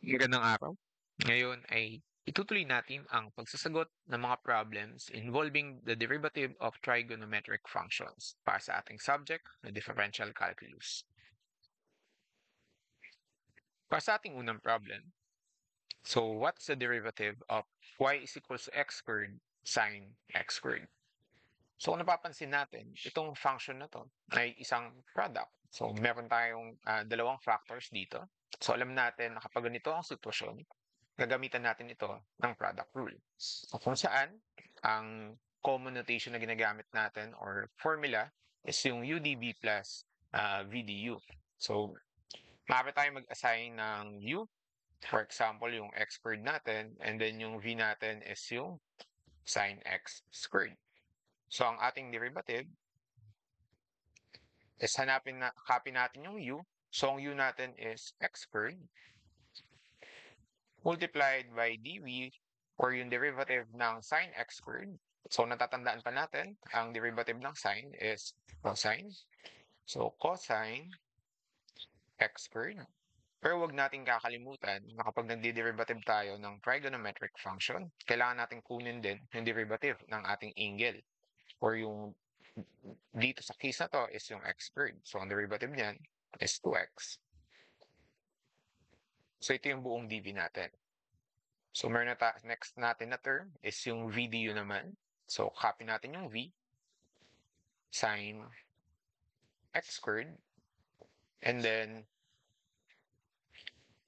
Magandang araw. Ngayon ay itutuloy natin ang pagsasagot ng mga problems involving the derivative of trigonometric functions para sa ating subject na differential calculus. Para sa ating unang problem, so what's the derivative of y is equals to x squared sine x squared? So kung napapansin natin, itong function na to ay isang product. So meron tayong dalawang factors dito. So alam natin na kapag ganito ang sitwasyon, gagamitan natin ito ng product rule. So kung saan, ang common notation na ginagamit natin or formula is yung UDV plus VDU. So maaari tayong mag-assign ng U. For example, yung x squared natin and then yung V natin is yung sine x squared. So, ang ating derivative is copy natin yung u. So, ang u natin is x squared multiplied by dv or yung derivative ng sine x squared. So, natatandaan pa natin, ang derivative ng sine is cosine. So, cosine x squared. Pero wag natin kakalimutan na kapag nagdi-derivative tayo ng trigonometric function, kailangan natin kunin din yung derivative ng ating angle or yung dito sa case na to is yung x squared. So, ang derivative niyan is 2x. So, ito yung buong dv natin. So, meron na next natin na term is yung vdu naman. So, copy natin yung v sine x squared. And then,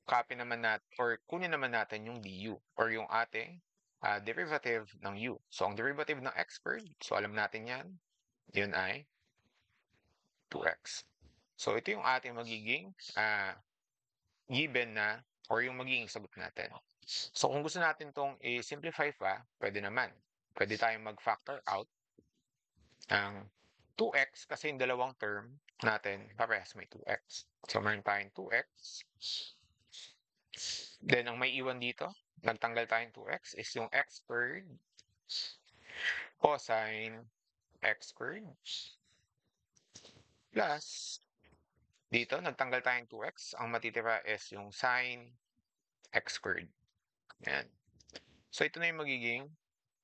copy naman natin or kunin naman natin yung du or yung ating derivative ng u. So, ang derivative ng x squared, so alam natin yan, yun ay 2x. So, ito yung ating magiging given na or yung magiging sagot natin. So, kung gusto natin itong i-simplify pa, pwede naman. Pwede tayong mag-factor out ng 2x kasi yung dalawang term natin parehas may 2x. So, meron tayong 2x. Then, ang may iwan dito, nagtanggal tayong 2x is yung x squared cosine x squared plus dito, nagtanggal tayong 2x. Ang matitira is yung sine x squared. Yan. So, ito na yung magiging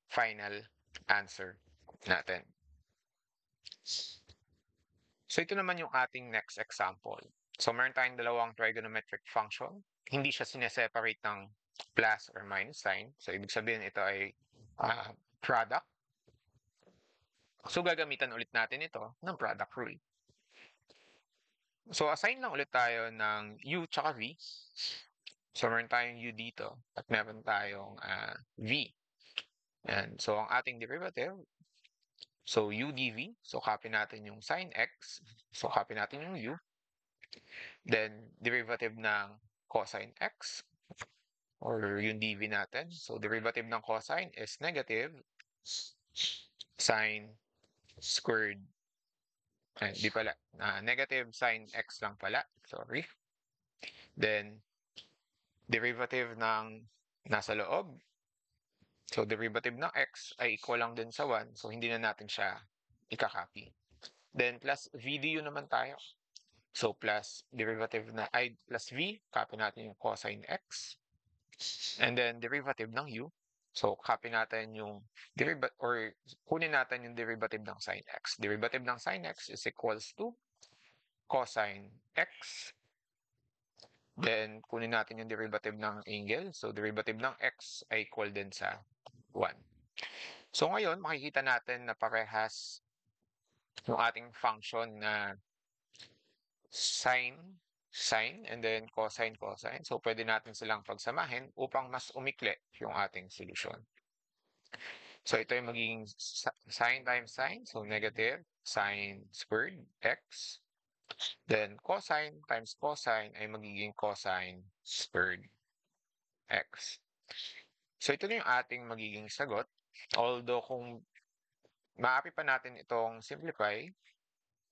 final answer natin. So, ito naman yung ating next example. So, meron tayong dalawang trigonometric function. Hindi siya sineseparate ng plus or minus sign. So, ibig sabihin ito ay product. So, gagamitan ulit natin ito ng product rule. So, assign lang ulit tayo ng u tsaka v. So, meron tayong u dito at meron tayong v. And so, ang ating derivative, so u dv, so copy natin yung sine x, so copy natin yung u. Then, derivative ng cosine x, or yung dv natin. So, derivative ng cosine is negative sine squared. Ay, di pala. Negative sine x lang pala. Sorry. Then, derivative ng nasa loob. So, derivative ng x ay equal lang din sa 1. So, hindi na natin siya ikakopy. Then, plus vdu naman tayo. So, plus derivative na, plus v, copy natin yung cosine x. And then, derivative ng u. So, copy natin yung derivative, or kunin natin yung derivative ng sine x. Derivative ng sine x is equals to cosine x. Then, kunin natin yung derivative ng angle. So, derivative ng x ay equal din sa 1. So, ngayon, makikita natin na parehas yung ating function na sine, and then cosine. So, pwede natin silang pagsamahin upang mas umikli yung ating solusyon. So, ito yung magiging sine times sine. So, negative sine squared x. Then, cosine times cosine ay magiging cosine squared x. So, ito na yung ating magiging sagot. Although, kung maaari pa natin itong simplify,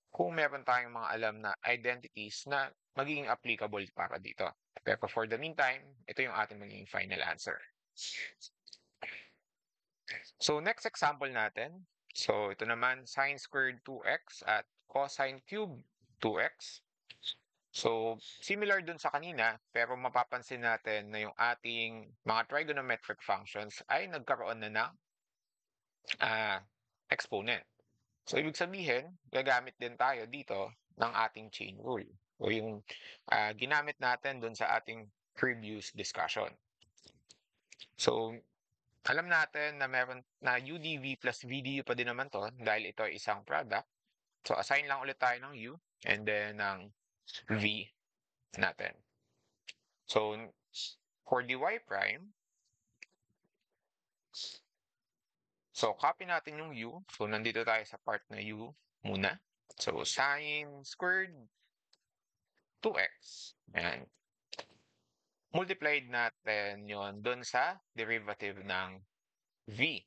kung meron tayong mga alam na identities na magiging applicable para dito. Pero for the meantime, ito yung ating magiging final answer. So, next example natin. So, ito naman, sine squared 2x at cosine cube 2x. So, similar dun sa kanina, pero mapapansin natin na yung ating mga trigonometric functions ay nagkaroon na ng exponent. So, ibig sabihin, gagamit din tayo dito ng ating chain rule o yung ginamit natin dun sa ating previous discussion. So, alam natin na meron na UDV plus VDU pa din naman to dahil ito ay isang product. So, assign lang ulit tayo ng U and then ng V natin. So, for dy prime, so copy natin yung U. So, nandito tayo sa part na U muna. So, sine squared 2x. Ayan. Multiplied natin yon dun sa derivative ng V.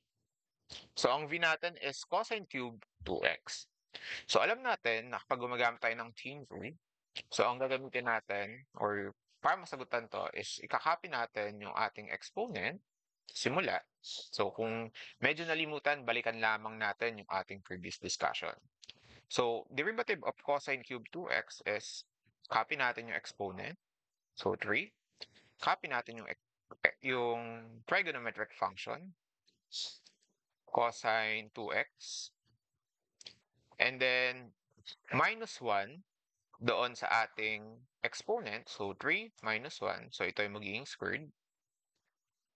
So, ang V natin is cosine cube 2x. So, alam natin na kapag gumagamit tayo ng chain rule, so ang gagamitin natin or para masagutan to is ikakopy natin yung ating exponent simula. So, kung medyo nalimutan, balikan lamang natin yung ating previous discussion. So, derivative of cosine cube 2x is copy natin yung exponent. So, 3. Copy natin yung trigonometric function, cosine 2x. And then, minus 1 doon sa ating exponent. So, 3 minus 1. So, ito ay magiging squared.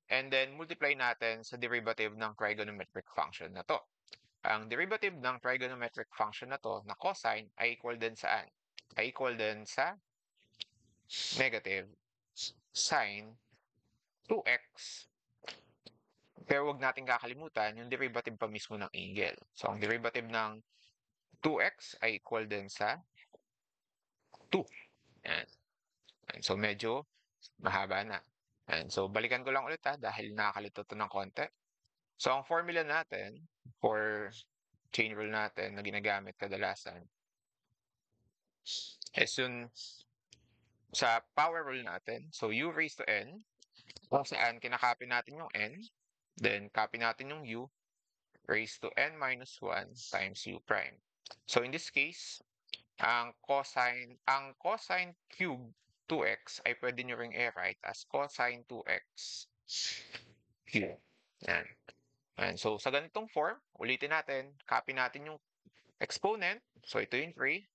And then, multiply natin sa derivative ng trigonometric function na to. Ang derivative ng trigonometric function na to, na cosine, ay equal din saan? Ay equal din sa negative sine 2x. Pero wag natin kakalimutan yung derivative pa mismo ng angle. So, ang derivative ng 2x ay equal din sa 2. Yan. So, medyo mahaba na. And so, balikan ko lang ulit dahil nakakalito to ng konti. So, ang formula natin for chain rule natin na ginagamit kadalasan is yun sa power rule natin. So, u raised to n, kung saan kinakopy natin yung n, then copy natin yung u raised to n minus 1 times u prime. So, in this case, ang cosine cube 2x ay pwede nyo ring i-write as cosine 2x cube. Yan. And so, sa ganitong form, ulitin natin, copy natin yung exponent. So, ito yung 3.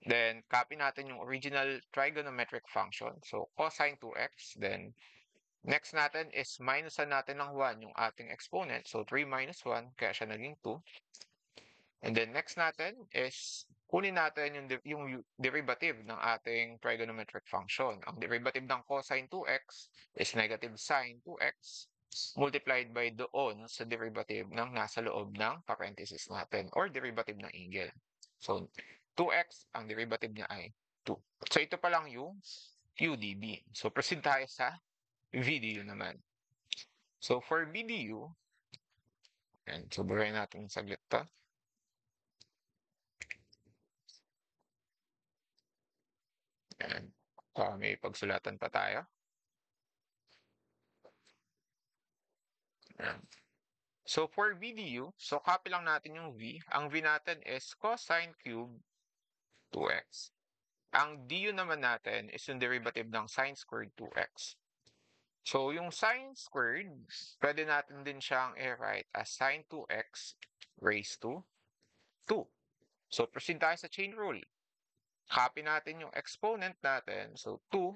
Then, copy natin yung original trigonometric function. So, cosine 2x. Then, next natin is minusan natin ng 1 yung ating exponent. So, 3 minus 1, kaya siya naging 2. And then, next natin is kunin natin yung derivative ng ating trigonometric function. Ang derivative ng cosine 2x is negative sine 2x multiplied by doon sa derivative ng nasa loob ng parenthesis natin or derivative ng angle. So, 2x, ang derivative niya ay 2. So, ito pa lang yung UDB. So, proceed tayo sa VDU naman. So, for VDU, and so, burahin natin saglit to. Ayan. May pagsulatan pa tayo. Ayan. So, for VDU, so copy lang natin yung V. Ang V natin is cosine cube 2x. Ang du naman natin is yung derivative ng sine squared 2x. So, yung sine squared, pwede natin din siyang i-write as sine 2x raised to 2. So, proceed tayo sa chain rule. Copy natin yung exponent natin. So, 2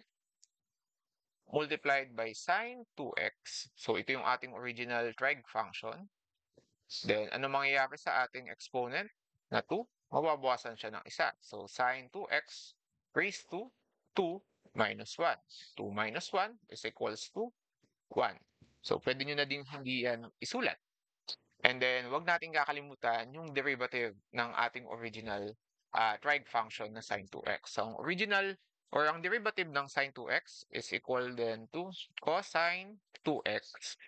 multiplied by sine 2x. So, ito yung ating original trig function. Then, ano mangyayari sa ating exponent na 2? Mababawasan siya ng isa. So, sine 2x raised to 2 minus 1. 2 minus 1 is equals to 1. So, pwede nyo na din hindi yan isulat. And then, wag natin kakalimutan yung derivative ng ating original trig function na sine 2x. So, ang original or ang derivative ng sine 2x is equal then to cosine 2x.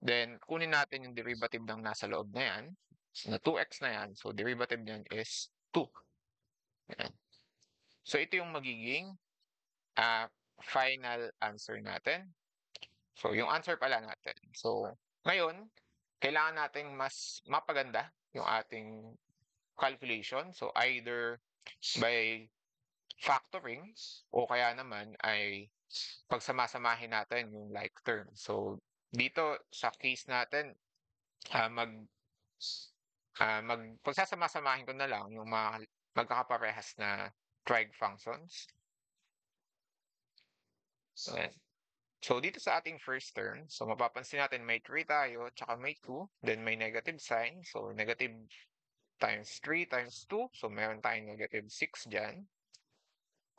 Then, kunin natin yung derivative ng nasa loob na yan, na 2x na yan. So, derivative niyan is 2. Yan. So, ito yung magiging final answer natin. So, yung answer pala natin. So, ngayon, kailangan natin mas mapaganda yung ating calculation. So, either by factoring o kaya naman ay pagsamasamahin natin yung like term. So, dito sa case natin, ah, mag, pagsasama-samahin ko na lang yung mga magkakaparehas na trig functions. Ayan. So, dito sa ating first term, so mapapansin natin may 3 tayo, tsaka may 2, then may negative sign. So, negative times 3 times 2, so meron tayong negative 6 dyan.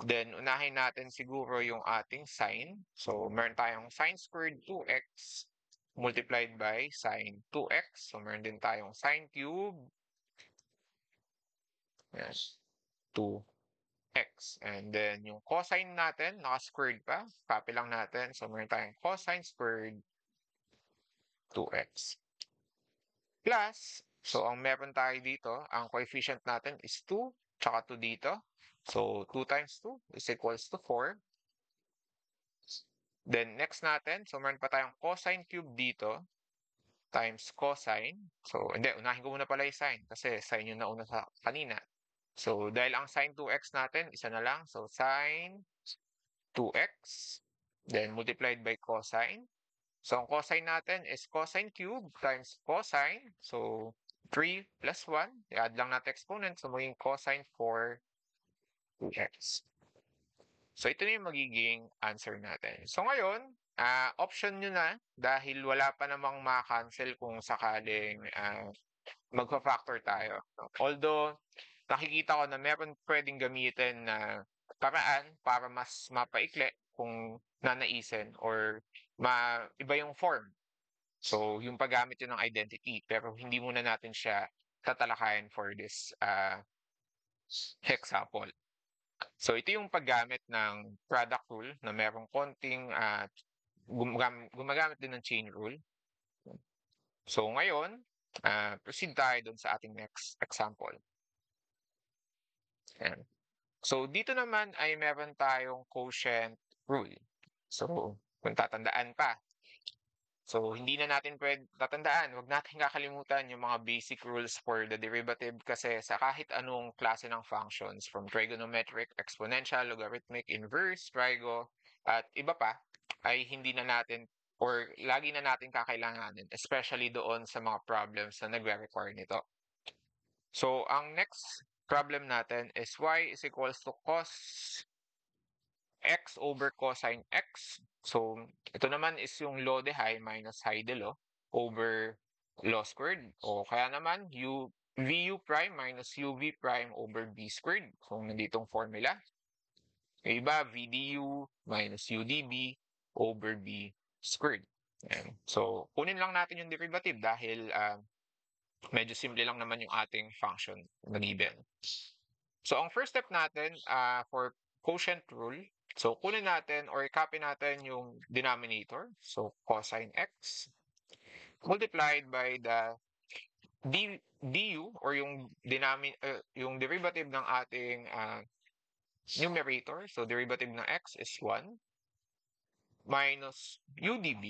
Then, unahin natin siguro yung ating sign. So, meron tayong sine squared 2x multiplied by sine 2x. So, meron din tayong sine cube. Yes, 2x. And then, yung cosine natin, naka-squared pa. Copy lang natin. So, meron tayong cosine squared 2x. Plus, so, ang meron tayo dito, ang coefficient natin is 2, tsaka 2 dito. So, 2 times 2 is equals to 4. Then, next natin, so meron pa tayong cosine cube dito times cosine. So, hindi, unahin ko muna pala yung sine kasi sine yung nauna sa kanina. So, dahil ang sine 2x natin, isa na lang. So, sine 2x, then multiplied by cosine. So, ang cosine natin is cosine cube times cosine. So, 3 plus 1. I-add lang natin exponent. So, magiging cosine 4 2x. So, ito na yung magiging answer natin. So, ngayon, option nyo na dahil wala pa namang ma-cancel kung sakaling magpa-factor tayo. Although, nakikita ko na meron pwedeng gamitin na paraan para mas mapaikli kung nanaisin or iba yung form. So, yung paggamit yun ng identity. Pero hindi muna natin siya tatalakayan for this example. So, ito yung paggamit ng product rule na merong konting gumagamit din ng chain rule. So, ngayon, proceed tayo dun sa ating next example. Ayan. So, dito naman ay meron tayong quotient rule. So, kung tatandaan pa. So, hindi na natin pwede tatandaan. Huwag natin kakalimutan yung mga basic rules for the derivative kasi sa kahit anong klase ng functions from trigonometric, exponential, logarithmic, inverse, trigo, at iba pa, ay hindi na natin or lagi na natin kakailanganin, especially doon sa mga problems na nagre-require nito. So, ang next problem natin is y is equals to cos x over cosine x. So, ito naman is yung law de high minus high de law over law squared. O kaya naman, vu prime minus uv prime over b squared. So, nanditong formula. Yung iba, v du minus udb over b squared. Ayan. So, kunin lang natin yung derivative dahil medyo simple lang naman yung ating function na given. So, ang first step natin for quotient rule, so kunin natin or i-copy natin yung denominator. So, cosine x multiplied by the du or yung derivative ng ating numerator. So, derivative ng x is 1 minus udb.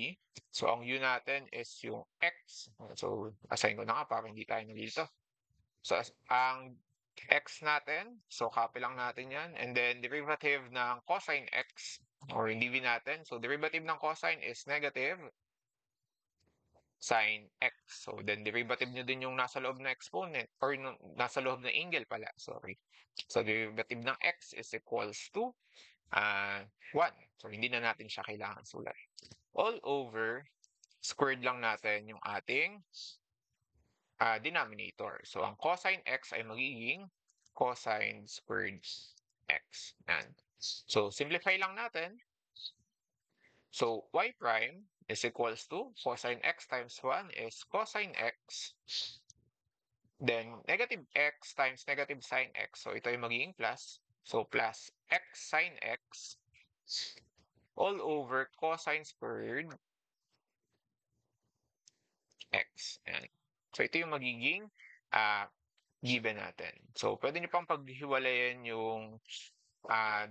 So, ang u natin is yung x. So, assign ko na nga para hindi tayo nalito. So, ang x natin, so copy lang natin yan. And then, derivative ng cosine x, or dv natin. So, derivative ng cosine is negative sine x. So, then, derivative nyo din yung nasa loob na exponent, or nasa loob na angle pala, sorry. So, derivative ng x is equals to 1. So, hindi na natin siya kailangan sulat. All over, squared lang natin yung ating denominator. So, ang cosine x ay magiging cosine squared x. And so, simplify lang natin. So, y prime is equals to cosine x times 1 is cosine x. Then, negative x times negative sine x. So, ito ay magiging plus. So, plus x sine x all over cosine squared x. And so, ito yung magiging given natin. So, pwede nyo pang paghiwalayin yung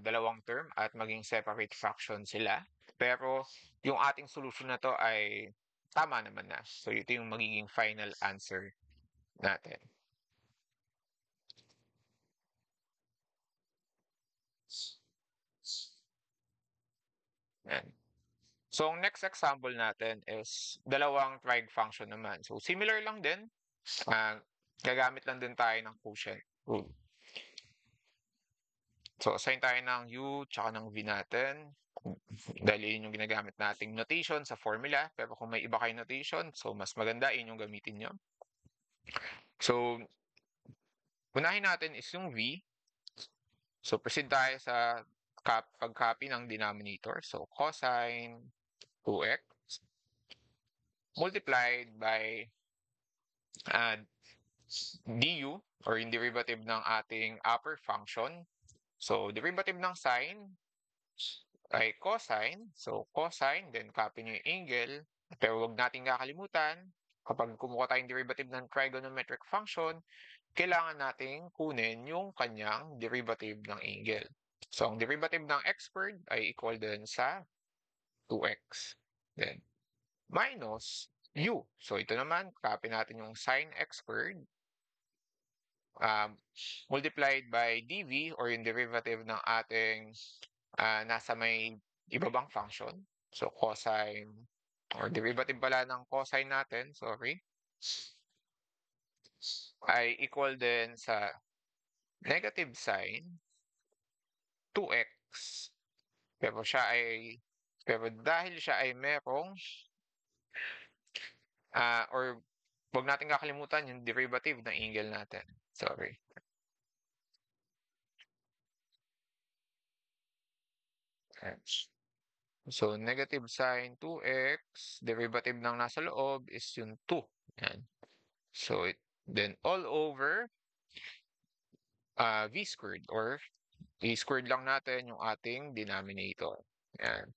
dalawang term at maging separate fraction sila. Pero, yung ating solution na to ay tama naman na. So, ito yung magiging final answer natin. Yan. So, ang next example natin is dalawang trig function naman. So, similar lang din. Gagamit lang din tayo ng quotient rule. So, assign tayo ng u tsaka ng v natin. Dahil yun yung ginagamit nating notation sa formula. Pero kung may iba kayong notation, so mas maganda yun yung gamitin nyo. So, unahin natin is yung v. So, proceed tayo sa pag-copy ng denominator. So, cosine 2x multiplied by du or yung derivative ng ating upper function. So, derivative ng sine ay cosine. So, cosine, then copy nyo yung angle. Pero huwag natin kakalimutan, kapag kumuha tayong derivative ng trigonometric function, kailangan nating kunin yung kanyang derivative ng angle. So, ang derivative ng x squared ay equal din sa 2x. Then, minus u. So, ito naman, copy natin yung sine x squared multiplied by dv or yung derivative ng ating nasa may ibabang function. So, cosine or derivative pala ng cosine natin, sorry, ay equal din sa negative sine 2x. Pero dahil siya ay merong or wag natin kakalimutan yung derivative ng angle natin. Sorry. So, negative sine 2x, derivative ng nasa loob is yung 2. Yan. So, then all over v squared or i-squared lang natin yung ating denominator. Yan.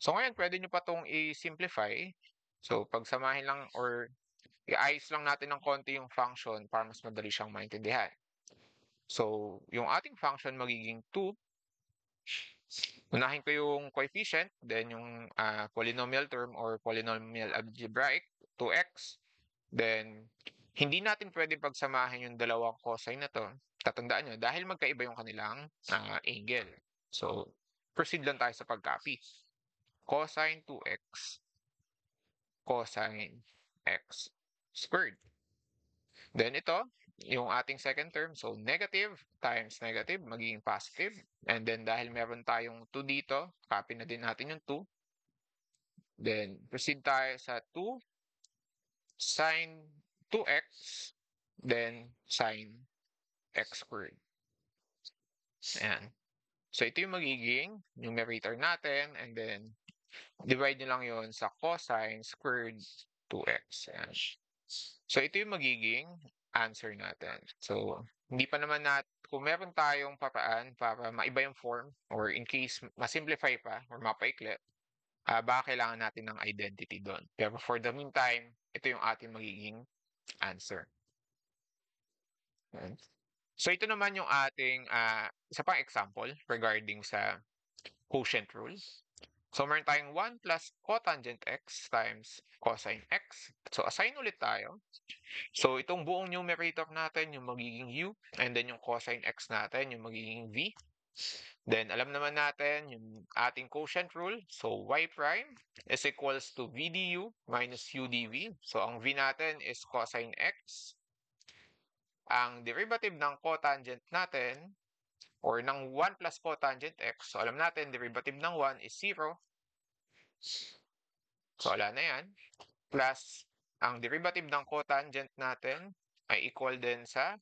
So, ngayon, pwede nyo pa itong i-simplify. So, pagsamahin lang or i-ayos lang natin ng konti yung function para mas madali siyang maintindihan. So, yung ating function magiging 2. Unahin ko yung coefficient, then yung polynomial term or polynomial algebraic, 2x. Then, hindi natin pwede pagsamahin yung dalawang cosine na to. Tatandaan nyo, dahil magkaiba yung kanilang angle. So, proceed lang tayo sa pag-copy. Cosine 2x, cosine x squared. Then ito, yung ating second term, so negative times negative, magiging positive. And then dahil meron tayong 2 dito, copy na din natin yung 2. Then proceed tayo sa 2 sine 2x, then sine x squared. Ayan. So ito yung magiging numerator natin, and then divide nyo lang yon sa cosine squared 2x. Ayan. So ito yung magiging answer natin. So, hindi pa naman kung meron tayong paraan para maiba yung form or in case masimplify pa or mapaikli, baka kailangan natin ng identity doon. Pero for the meantime, ito yung ating magiging answer. Okay. So ito naman yung ating isa pang example regarding sa quotient rule. So meron tayong 1 plus cotangent x times cosine x. So assign ulit tayo. So, itong buong numerator natin, yung magiging u, and then yung cosine x natin, yung magiging v. Then, alam naman natin yung ating quotient rule. So, y prime is equals to v du minus u dv. So, ang v natin is cosine x. Ang derivative ng cotangent natin, or ng 1 plus cotangent x, so alam natin, derivative ng 1 is 0. So, wala na yan. Plus, ang derivative ng cotangent natin ay equal din sa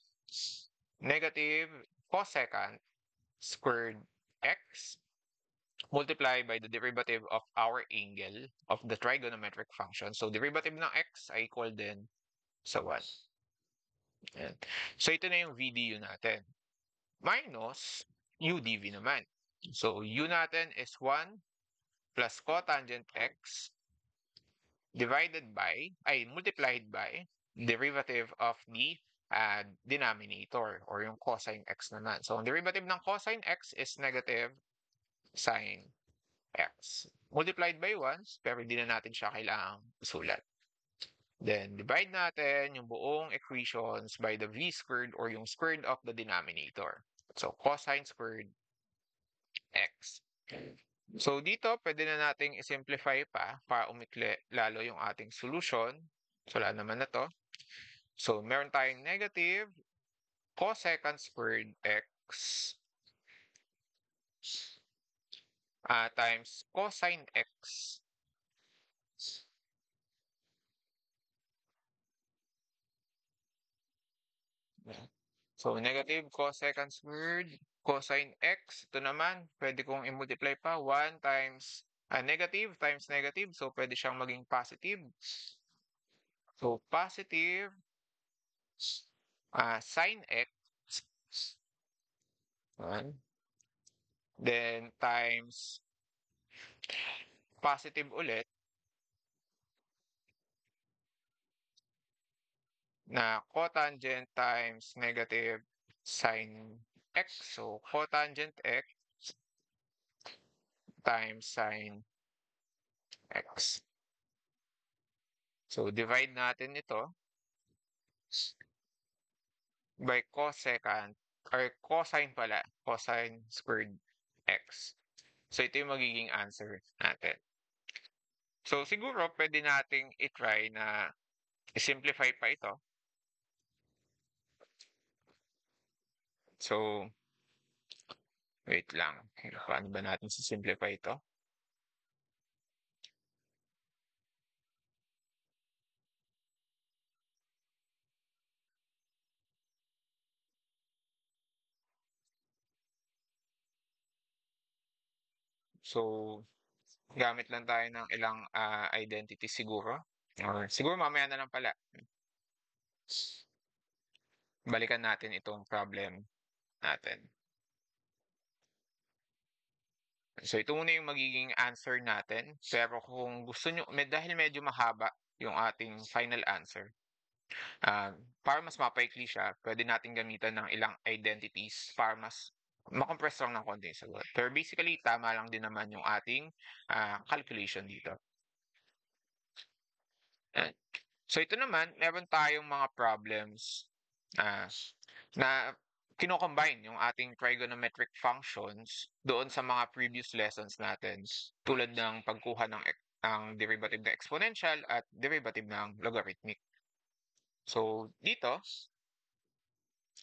negative cosecant squared x multiplied by the derivative of our angle of the trigonometric function. So, derivative ng x ay equal din sa 1. Ayan. So, ito na yung v du natin. Minus u dv naman. So, u natin is 1 plus cotangent x divided by, multiplied by, derivative of the denominator or yung cosine x naman. So, ang derivative ng cosine x is negative sine x. Multiplied by 1, pero hindi na natin siya kailangang isulat. Then, divide natin yung buong equations by the v squared or yung squared of the denominator. So, cosine squared x. So dito, pwede na nating i-simplify pa para umikli lalo yung ating solution. So wala naman na to. So meron tayong negative cosecant squared x times cosine x. So negative cosecant squared cosine x. Ito naman, pwede kong i-multiply pa. 1 times negative times negative. So pwede siyang maging positive. So positive sine x. Yan. Then times positive ulit na cotangent times negative sine x. So cotangent x times sine x. So divide natin ito by cosecant or cosine pala, cosine squared x. So ito yung magiging answer natin. So siguro pwede nating i-try na i-simplify pa ito. So wait lang. Paano ba natin si-simplify ito? So gamit lang tayo ng ilang identity siguro. Or siguro mamaya na lang pala. Balikan natin itong problem natin. So ito muna yung magiging answer natin. Pero kung gusto nyo, dahil medyo mahaba yung ating final answer, para mas mapaikli siya, pwede natin gamitan ng ilang identities para mas makompress lang ng konti yung sagot. Pero basically, tama lang din naman yung ating calculation dito. So ito naman, meron tayong mga problems ah, na kino-combine yung ating trigonometric functions doon sa mga previous lessons natin tulad ng pagkuha ng ang derivative ng exponential at derivative ng logarithmic. So dito,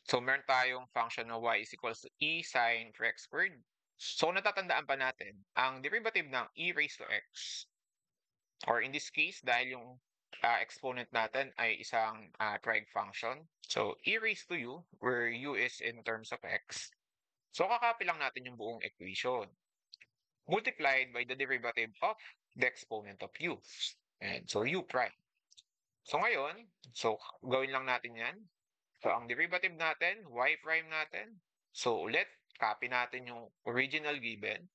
so meron tayong function na y is equals to e sine 3x squared. So natatandaan pa natin, ang derivative ng e raised to x, or in this case, dahil yung exponent natin ay isang trig function. So, e raised to u, where u is in terms of x. So, kakopy lang natin yung buong equation. Multiplied by the derivative of the exponent of u. And so, u prime. So, ngayon, gawin lang natin yan. So, ang derivative natin, y prime natin. So, ulit, copy natin yung original given.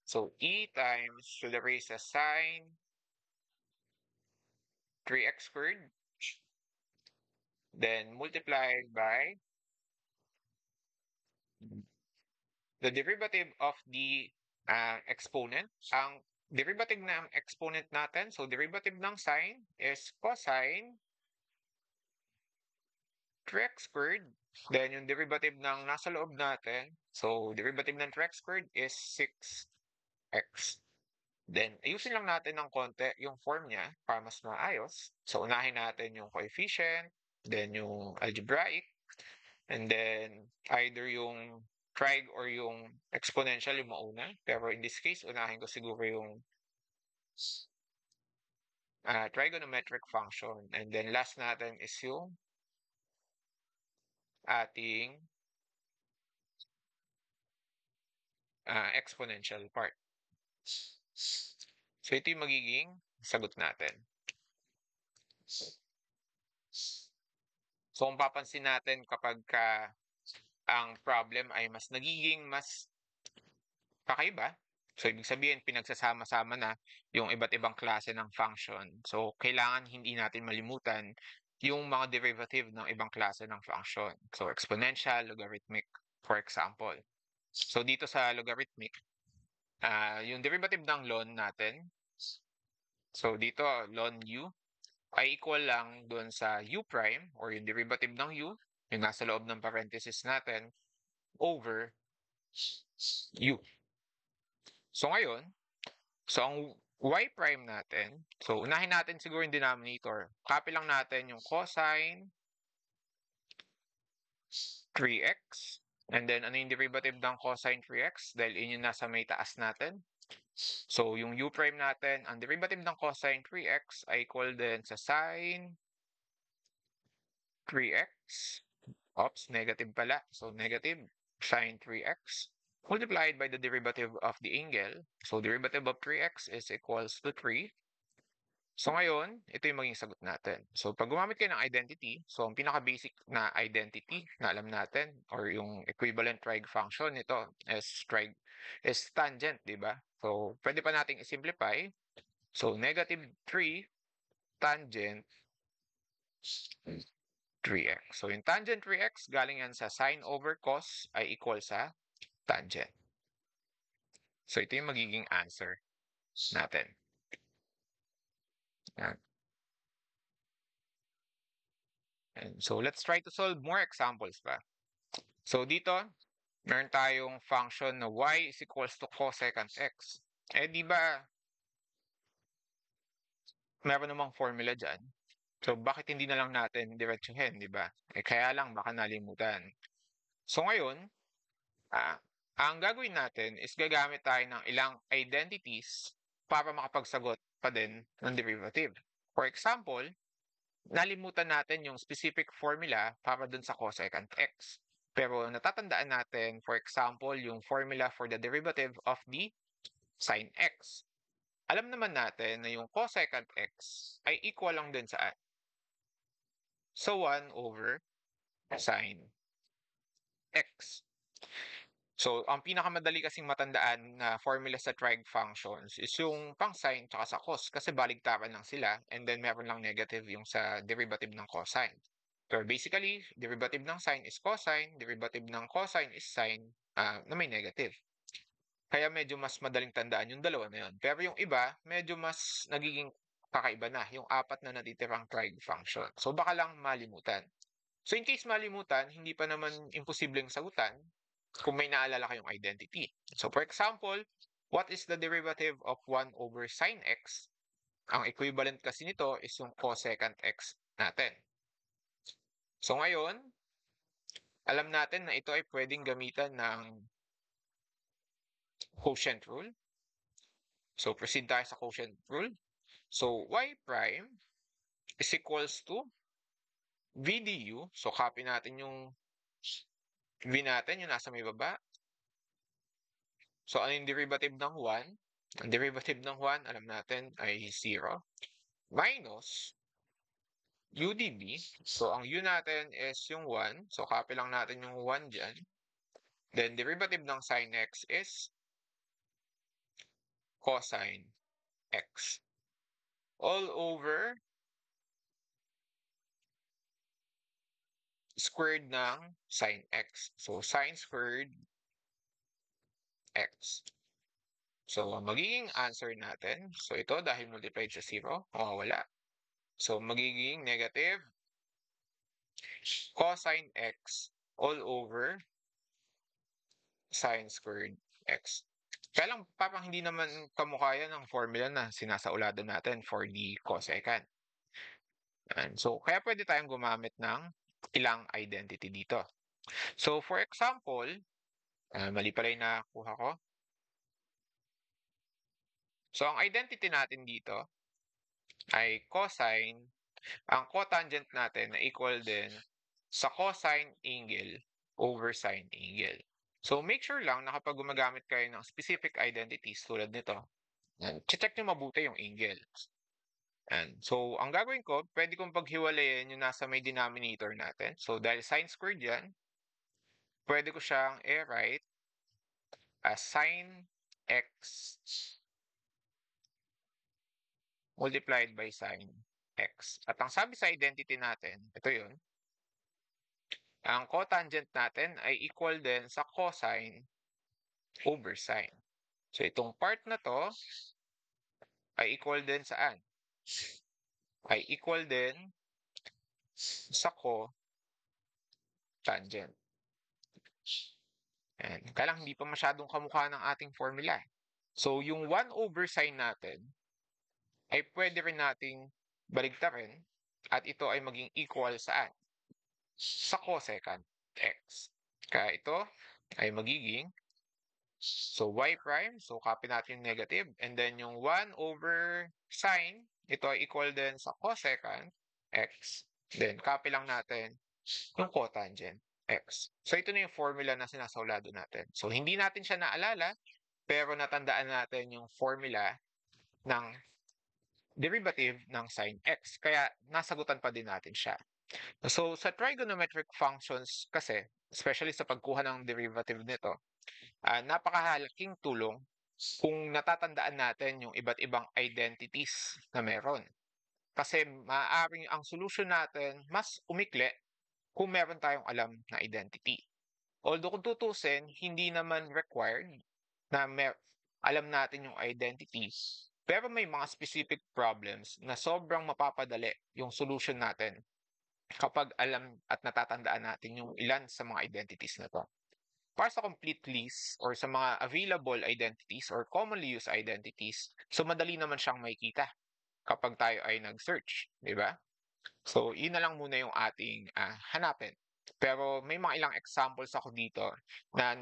So, e times to the raised to sine 3x squared, then multiplied by the derivative of the exponent. Ang derivative ng exponent natin, so derivative ng sine is cosine 3x squared. Then yung derivative ng nasa loob natin, so derivative ng 3x squared is 6x. Then, ayusin lang natin ng konti yung form niya para mas maayos. So, unahin natin yung coefficient, then yung algebraic, and then either yung trig or yung exponential yung mauna. Pero in this case, unahin ko siguro yung trigonometric function. And then last natin is yung ating exponential part. So ito yung magiging sagot natin. So kung papansin natin kapag ang problem ay nagiging mas kakaiba, so ibig sabihin pinagsasama-sama na yung iba't ibang klase ng function. So kailangan hindi natin malimutan yung mga derivative ng ibang klase ng function. So exponential, logarithmic, for example. So dito sa logarithmic, yung derivative ng ln natin, so dito ln u ay equal lang doon sa u prime or yung derivative ng u, yung nasa loob ng parenthesis natin, over u. So ngayon, ang y prime natin, so unahin natin siguro yung denominator. Copy lang natin yung cosine 3x. And then, ano yung derivative ng cosine 3x? Dahil yun yung nasa may taas natin. So, yung u prime natin, ang derivative ng cosine 3x ay equal din sa sine 3x. Oops, negative pala. So, negative sine 3x multiplied by the derivative of the angle. So, derivative of 3x is equals to 3. So ngayon, ito yung maging sagot natin. So pag gumamit kayo ng identity, so ang pinaka-basic na identity na alam natin or yung equivalent trig function nito is tangent, di ba? So pwede pa nating i-simplify. So negative 3 tangent 3x. So yung tangent 3x galing yan sa sine over cos ay equal sa tangent. So ito yung magiging answer natin. Yan. And so let's try to solve more examples pa. So dito, meron tayong function na y is equals to cosecant x. Eh di ba meron namang formula dyan? So bakit hindi na lang natin diretsuhin, di ba? Eh kaya lang baka nalimutan. So ngayon, ang gagawin natin is gagamit tayo ng ilang identities para makapagsagot pa din ng derivative. For example, nalimutan natin yung specific formula para dun sa cosecant x. Pero natatandaan natin, for example, yung formula for the derivative of the sin x. Alam naman natin na yung cosecant x ay equal lang din saan? So 1 over sin x. So, ang pinakamadali kasing matandaan na formula sa trig functions is yung pang sine tsaka sa cos kasi baligtaran lang sila and then meron lang negative yung sa derivative ng cosine. So, basically, derivative ng sine is cosine, derivative ng cosine is sine na may negative. Kaya medyo mas madaling tandaan yung dalawa na yun. Pero yung iba, medyo mas nagiging kakaiba na, yung apat na natitirang trig function. So, baka lang malimutan. So, in case malimutan, hindi pa naman imposibleng sagutan kung may naalala kayong identity. So, for example, what is the derivative of 1 over sine x? Ang equivalent kasi nito is yung cosecant x natin. So, ngayon, alam natin na ito ay pwedeng gamitan ng quotient rule. So, proceed tayo sa quotient rule. So, y prime is equals to v du. So, copy natin yung v natin, yung nasa may baba. So, ano yung derivative ng 1? Ang derivative ng 1, alam natin, ay 0. Minus u dv. So, ang u natin is yung 1. So, copy lang natin yung 1 dyan. Then, derivative ng sin x is cosine x. All over squared ng sin x. So, sin squared x. So, magiging answer natin, so ito dahil multiplied sa 0, mawawala. So, magiging negative cosine x all over sin squared x. Kaya lang, parang hindi naman kamukha yan ng formula na sinasauladan natin for the cosecant. And so, kaya pwede tayong gumamit ng ilang identity dito. So, for example, mali pala yung nakuha ko. So, ang identity natin dito ay cosine. Ang cotangent natin na equal din sa cosine angle over sine angle. So, make sure lang na kapag gumagamit kayo ng specific identities tulad nito, check nyo mabuti yung angle. And so, ang gagawin ko, pwede kong paghiwalayin yung nasa may denominator natin. So, dahil sine squared yan, pwede ko siyang i-write as sine x multiplied by sine x. At ang sabi sa identity natin, ito yun, ang cotangent natin ay equal din sa cosine over sine. So, itong part na to ay equal din saan? Ay equal din sa cotangent. And kaya lang hindi pa masyadong kamukha ng ating formula. So, yung 1 over sign natin ay pwede rin nating baligtarin at ito ay maging equal saan? Sa cosecant x. Kaya ito ay magiging, so y prime, so copy natin yung negative, and then yung 1 over sine, ito ay equal din sa cosecant x, then copy lang natin yung cotangent x. So ito na yung formula na sinasaulado natin. So hindi natin siya naalala, pero natandaan natin yung formula ng derivative ng sine x. Kaya nasagutan pa din natin siya. So sa trigonometric functions kasi, especially sa pagkuha ng derivative nito, napakahalaking tulong kung natatandaan natin yung iba't ibang identities na meron. Kasi maaaring ang solution natin mas umikli kung meron tayong alam na identity. Although kung tutusin, hindi naman required na alam natin yung identities. Pero may mga specific problems na sobrang mapapadali yung solution natin kapag alam at natatandaan natin yung ilan sa mga identities na to. Para sa complete list or sa mga available identities or commonly used identities, so madali naman siyang makikita kapag tayo ay nag-search, di ba? So, yun na lang muna yung ating hanapin. Pero may mga ilang examples ako dito na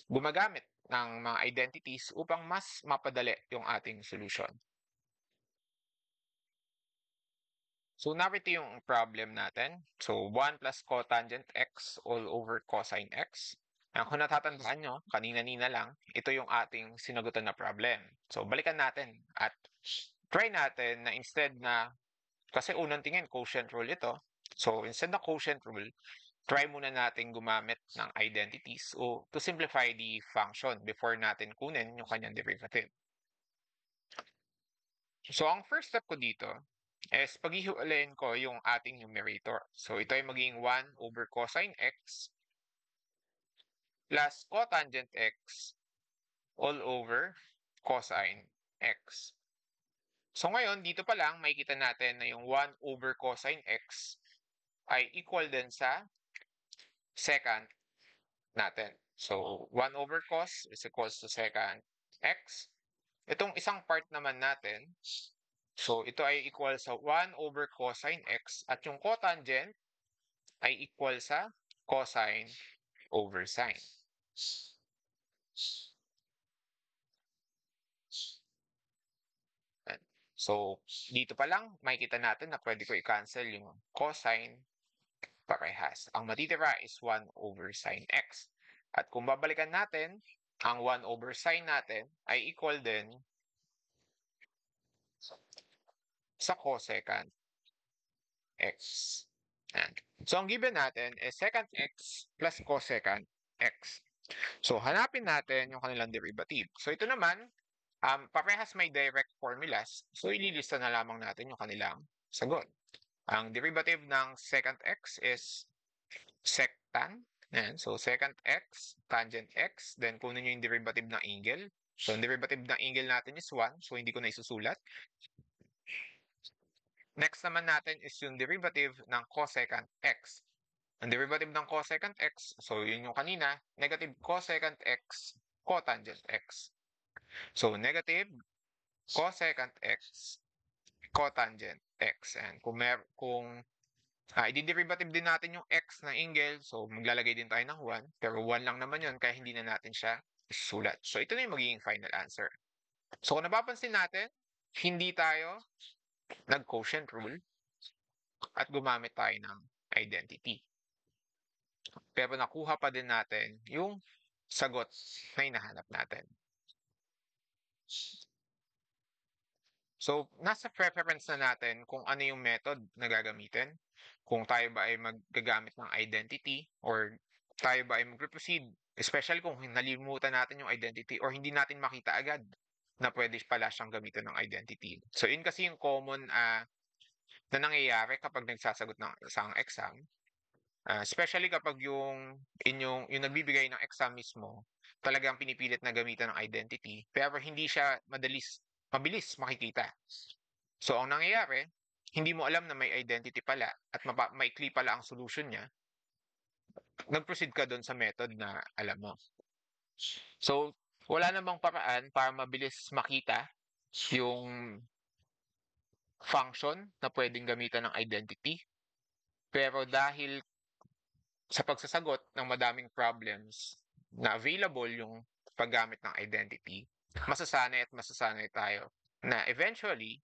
gumagamit ng mga identities upang mas mapadali yung ating solution. So, narito yung problem natin. So, 1 plus cotangent x all over cosine x. Kung natatandaan nyo, kanina-nina lang, ito yung ating sinagutan na problem. So, balikan natin at try natin na instead na, kasi unang tingin, quotient rule ito. So, instead na quotient rule, try muna natin gumamit ng identities o to simplify the function before natin kunin yung kanyang derivative. So, ang first step ko dito is paghihiwalayin ko yung ating numerator. So, ito ay magiging 1 over cosine x plus cotangent x all over cosine x. So, ngayon, dito pa lang, makikita natin na yung 1 over cosine x ay equal din sa secant natin. So, 1 over cos is equals to secant x. Itong isang part naman natin, so ito ay equal sa 1 over cosine x at yung cotangent ay equal sa cosine over sine. So, dito pa lang, makikita natin na pwede ko i-cancel yung cosine parehas. Ang matitira is 1 over sine x. At kung babalikan natin, ang 1 over sine natin ay equal din sa cosecant x. So, ang given natin is secant x plus cosecant x. So, hanapin natin yung kanilang derivative. So, ito naman, parehas may direct formulas. So, ililista na lamang natin yung kanilang sagot. Ang derivative ng secant x is sectan. Ayan. So, secant x, tangent x. Then, kunin nyo yung derivative ng angle. So, ang derivative ng angle natin is 1. So, hindi ko na isusulat. Next naman natin is yung derivative ng cosecant x. Ang derivative ng cosecant x, so yun yung kanina, negative cosecant x, cotangent x. So, negative cosecant x, cotangent x. And kung i-derivative din natin yung x na angle, so maglalagay din tayo ng 1, pero 1 lang naman yun, kaya hindi na natin siya isulat. So, ito na yung magiging final answer. So, kung napapansin natin, hindi tayo nag-quotient rule at gumamit tayo ng identity. Pero nakuha pa din natin yung sagot na hinahanap natin. So, nasa preference na natin kung ano yung method na gagamitin. Kung tayo ba ay maggagamit ng identity or tayo ba ay mag-proceed, especially kung nalimutan natin yung identity or hindi natin makita agad na pwede pala siyang gamitin ng identity. So, yun kasi yung common na nangyayari kapag nagsasagot ng isang exam. Especially kapag yung nagbibigay ng exam mismo, talagang pinipilit na gamitan ng identity, pero hindi siya mabilis makikita. So, ang nangyayari, hindi mo alam na may identity pala at maikli pala ang solution niya, nag-proceed ka doon sa method na alam mo. So, wala namang paraan para mabilis makita yung function na pwedeng gamitan ng identity. Pero dahil sa pagsasagot ng madaming problems na available yung paggamit ng identity, masasanay tayo na eventually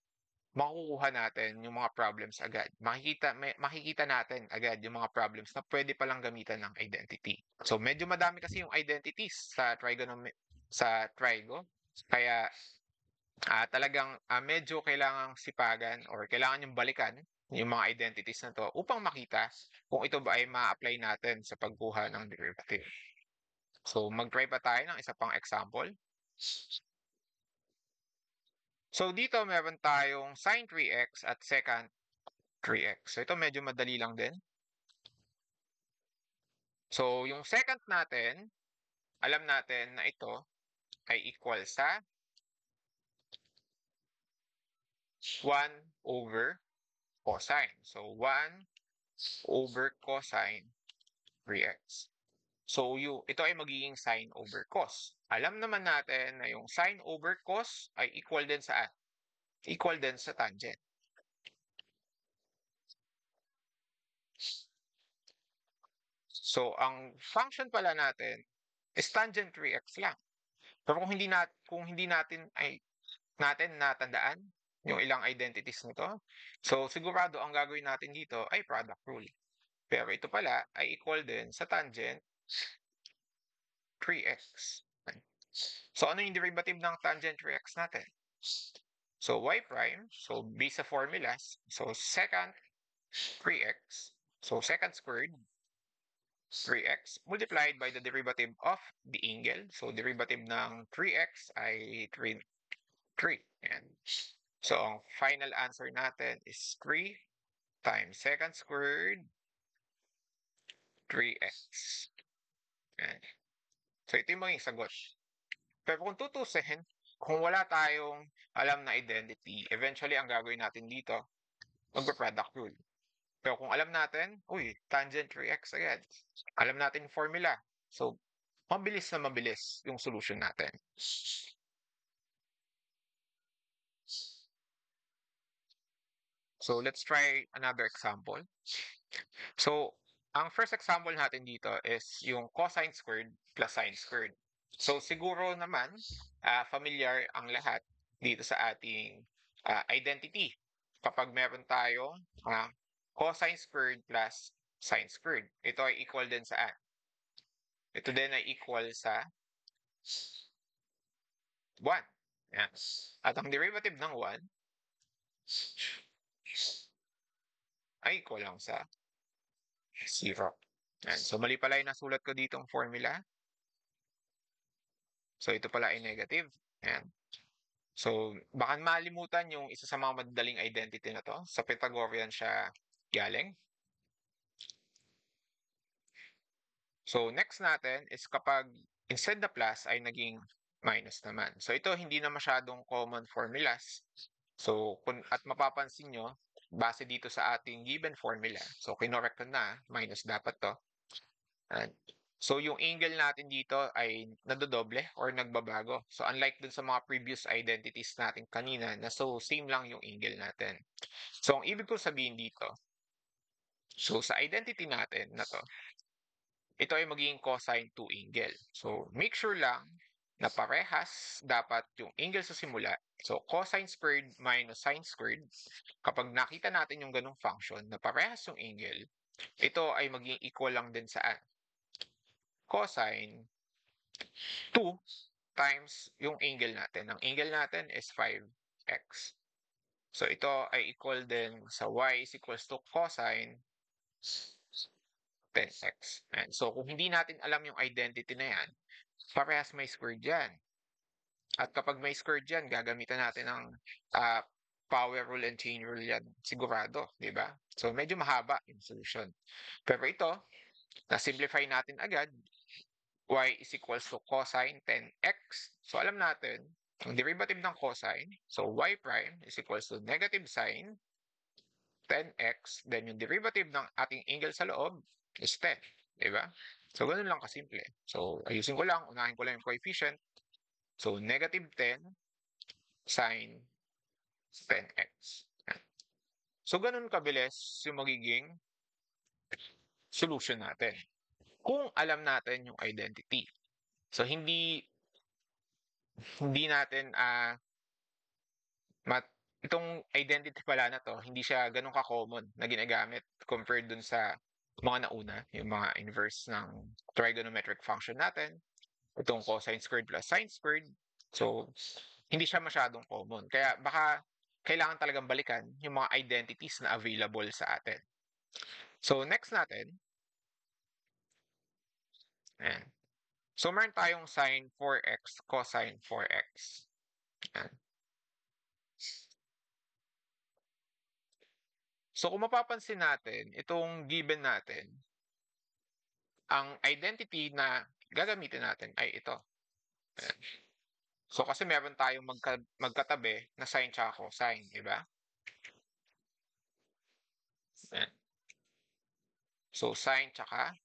makukuha natin yung mga problems agad. Makikita natin agad yung mga problems na pwede palang gamitan ng identity. So medyo madami kasi yung identities sa Trigo. Kaya talagang medyo kailangang sipagan or kailangan yung balikan yung mga identities na to upang makita kung ito ba ay ma-apply natin sa pagkuha ng derivative. So mag-try pa tayo ng isa pang example. So dito meron tayong sine 3x at secant 3x. So ito medyo madali lang din. So yung secant natin, alam natin na ito ay equal sa 1 over cosine. So 1 over cosine 3x. So ito ay magiging sine over cos. Alam naman natin na yung sine over cos ay equal din sa tangent. So ang function pala natin is tangent 3x lang. Pero kung hindi natin natandaan yung ilang identities nito, so sigurado ang gagawin natin dito ay product rule. Pero ito pala ay equal din sa tangent 3x. So ano yung derivative ng tangent 3x natin? So y prime, so based sa formulas, so secant 3x, so secant squared 3x multiplied by the derivative of the angle. So derivative ng 3x ay 3. And so ang final answer natin is 3 times secant squared 3x. And so ito yung maging sagot. Pero kung tutusin, kung wala tayong alam na identity, eventually ang gagawin natin dito, magpa-product rule. Pero kung alam natin, tangent 3x agad. Alam natin yung formula. So, mabilis na mabilis yung solution natin. So, let's try another example. So, ang first example natin dito is yung cosine squared plus sine squared. So, siguro naman, familiar ang lahat dito sa ating identity. Kapag meron tayo cosine squared plus sine squared, ito ay equal din saan? Ito din ay equal sa 1. Yan. At ang derivative ng 1 ay equal lang sa 0. Yan. So, mali pala yung nasulat ko ditong formula. So, ito pala ay negative. Yan. So, baka malimutan yung isa sa mga madaling identity na to. Sa Pythagorean siya galing. So, next natin is kapag instead na plus ay naging minus naman. So, ito hindi na masyadong common formulas. So, at mapapansin nyo, base dito sa ating given formula, so kinorek ko na, minus dapat to. And, so, yung angle natin dito ay nadodoble or nagbabago. So, unlike dun sa mga previous identities natin kanina, na so same lang yung angle natin. So, ang ibig ko sabihin dito, so sa identity natin na to, ito ay magiging cosine 2 angle. So, make sure lang na parehas dapat yung angle sa simula. So, cosine squared minus sine squared, kapag nakita natin yung ganung function na parehas yung angle, ito ay magiging equal lang din saan? Cosine 2 times yung angle natin. Ang angle natin is 5x. So, ito ay equal din sa y is equals to cosine 10x. And so, kung hindi natin alam yung identity na yan, parehas may square dyan. At kapag may square dyan, gagamitan natin ng power rule and chain rule yan. Sigurado, di ba? So, medyo mahaba yung solution. Pero ito, na-simplify natin agad, y is equals to cosine 10x. So, alam natin, ang derivative ng cosine, so y prime is equals to negative sine 10x, then yung derivative ng ating angle sa loob is 10. Diba? So, ganun lang kasimple. So, ayusin ko lang, unahin ko lang yung coefficient. So, negative 10 sine 10x. So, ganun kabilis yung magiging solution natin. Kung alam natin yung identity. So, hindi natin itong identity pala na to, hindi siya ganun ka-common na ginagamit compared dun sa mga nauna, yung mga inverse ng trigonometric function natin, itong cosine squared plus sine squared. So, hindi siya masyadong common. Kaya baka kailangan talagang balikan yung mga identities na available sa atin. So, next natin, ayan. So, meron tayong sine 4x, cosine 4x. Ayan. So, kung mapapansin natin, itong given natin, ang identity na gagamitin natin ay ito. Ayan. So, kasi meron tayong magkatabi na sine tsaka cosine, di ba? Ayan. So, sine tsaka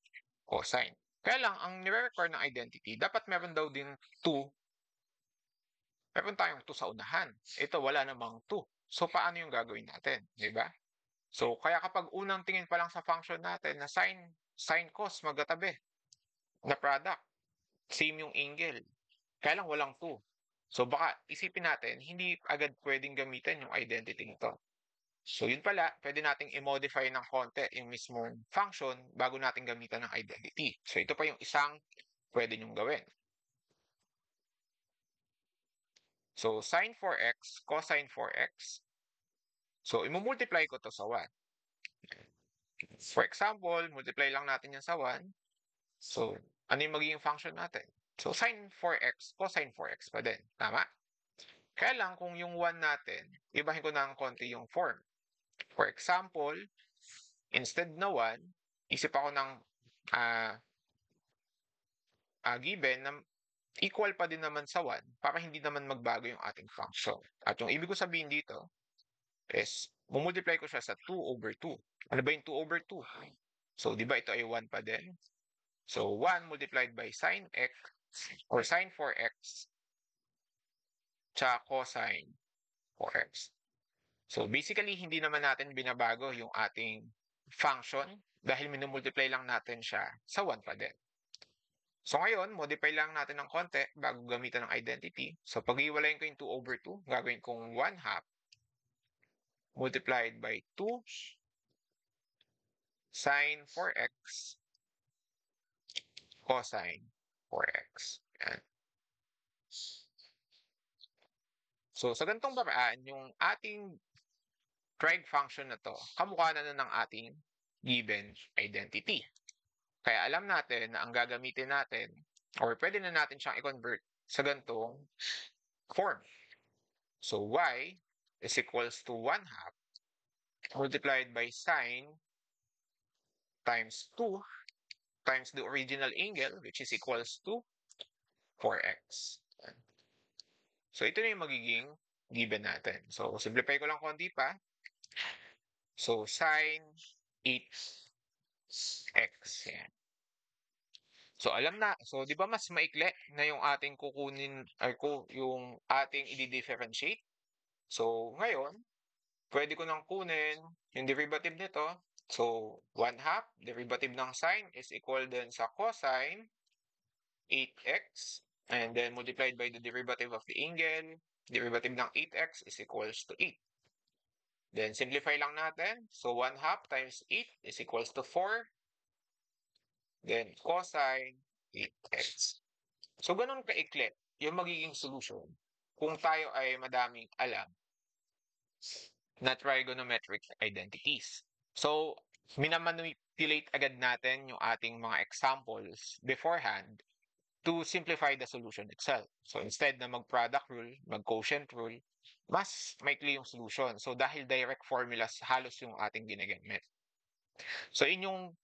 cosine. Kaya lang, ang nire-require ng identity, dapat meron daw din 2. Meron tayong 2 sa unahan. Ito, wala namang 2. So, paano yung gagawin natin? Di ba? So, kaya kapag unang tingin pa lang sa function natin na sine cos magkatabi na product, same yung angle. Kaya lang walang 2. So, baka isipin natin, hindi agad pwedeng gamitin yung identity nito. So, yun pala, pwede nating i-modify ng konti yung mismong function bago natin gamitan ng identity. So, ito pa yung isang pwede nyong gawin. So, sine 4x, cosine 4x. So, i-multiply ko to sa 1. For example, multiply lang natin yan sa 1. So, ano yung magiging function natin? So, sine 4x, cosine 4x pa din. Tama? Kaya lang, kung yung 1 natin, ibahin ko na ng konti yung form. For example, instead na 1, isip ako ng given na equal pa din naman sa 1 para hindi naman magbago yung ating function. At yung ibig ko sabihin dito is, mumultiply ko siya sa 2 over 2. Ano ba yung 2 over 2? So, di ba ito ay 1 pa din? So, 1 multiplied by sine x or sine 4x tsaka cosine 4x. So, basically, hindi naman natin binabago yung ating function dahil minumultiply lang natin siya sa 1 pa din. So, ngayon, modify lang natin ng konti bago gamitan ng identity. So, pag-iwalayin ko yung 2 over 2, gagawin kong 1 half multiplied by 2 sine 4x cosine 4x. Yan. So, sa ganitong paraan, yung ating trig function na to, kamukha na ng ating given identity. Kaya alam natin na ang gagamitin natin, or pwede na natin siyang i-convert sa ganitong form. So, y is equals to 1 half multiplied by sine times 2 times the original angle, which is equals to 4x. So, ito na yung magiging given natin. So, simplify ko lang konti pa. So, sine 8x. Yan. So, alam na. So, di ba mas maikli na yung ating kukunin, yung ating i-differentiate? So, ngayon, pwede ko nang kunin yung derivative nito. So, 1 half, derivative ng sine is equal din sa cosine 8x. And then, multiplied by the derivative of the angle, derivative ng 8x is equals to 8. Then, simplify lang natin. So, 1 half times 8 is equals to 4. Then, cosine 8x. So, ganun kaikli yung magiging solution kung tayo ay madaming alam na trigonometric identities. So, minamanipulate agad natin yung ating mga examples beforehand to simplify the solution itself. So, instead na mag-product rule, mag-quotient rule, mas maikli yung solution. So, dahil direct formulas, halos yung ating ginagamit. So, inyong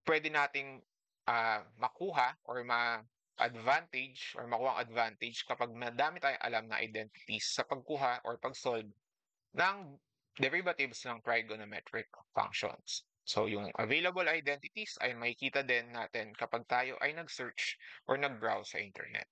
pwede nating makuha or ma-advantage or makuha ang advantage kapag madami tayong alam na identities sa pagkuha or pag-solve ng derivatives ng trigonometric functions. So, yung available identities ay makikita din natin kapag tayo ay nag-search or nag-browse sa internet.